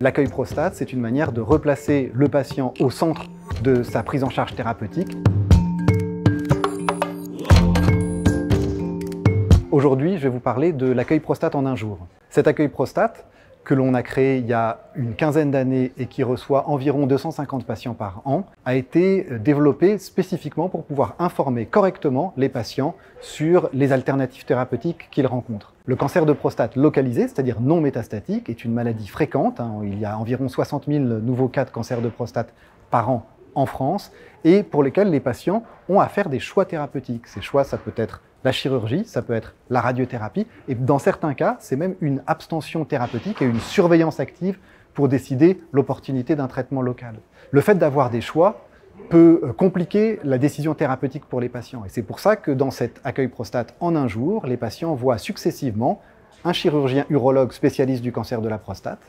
L'accueil prostate, c'est une manière de replacer le patient au centre de sa prise en charge thérapeutique. Aujourd'hui, je vais vous parler de l'accueil prostate en un jour. Cet accueil prostate, que l'on a créé il y a une quinzaine d'années et qui reçoit environ 250 patients par an, a été développé spécifiquement pour pouvoir informer correctement les patients sur les alternatives thérapeutiques qu'ils rencontrent. Le cancer de prostate localisé, c'est-à-dire non métastatique, est une maladie fréquente. Il y a environ 60 000 nouveaux cas de cancer de prostate par an en France et pour lesquels les patients ont à faire des choix thérapeutiques. Ces choix, ça peut être la chirurgie, ça peut être la radiothérapie et dans certains cas, c'est même une abstention thérapeutique et une surveillance active pour décider l'opportunité d'un traitement local. Le fait d'avoir des choix peut compliquer la décision thérapeutique pour les patients et c'est pour ça que dans cet accueil prostate en un jour, les patients voient successivement un chirurgien urologue spécialiste du cancer de la prostate,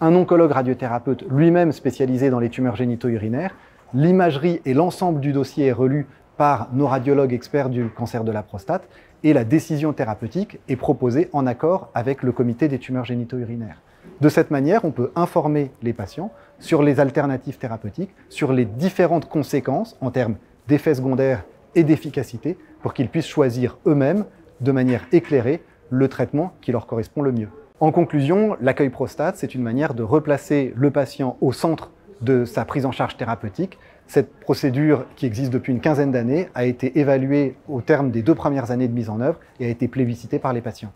un oncologue radiothérapeute lui-même spécialisé dans les tumeurs génito-urinaires. L'imagerie et l'ensemble du dossier est relu par nos radiologues experts du cancer de la prostate et la décision thérapeutique est proposée en accord avec le comité des tumeurs génito-urinaires. De cette manière, on peut informer les patients sur les alternatives thérapeutiques, sur les différentes conséquences en termes d'effets secondaires et d'efficacité pour qu'ils puissent choisir eux-mêmes de manière éclairée le traitement qui leur correspond le mieux. En conclusion, l'accueil prostate, c'est une manière de replacer le patient au centre de sa prise en charge thérapeutique. Cette procédure, qui existe depuis une quinzaine d'années, a été évaluée au terme des 2 premières années de mise en œuvre et a été plébiscitée par les patients.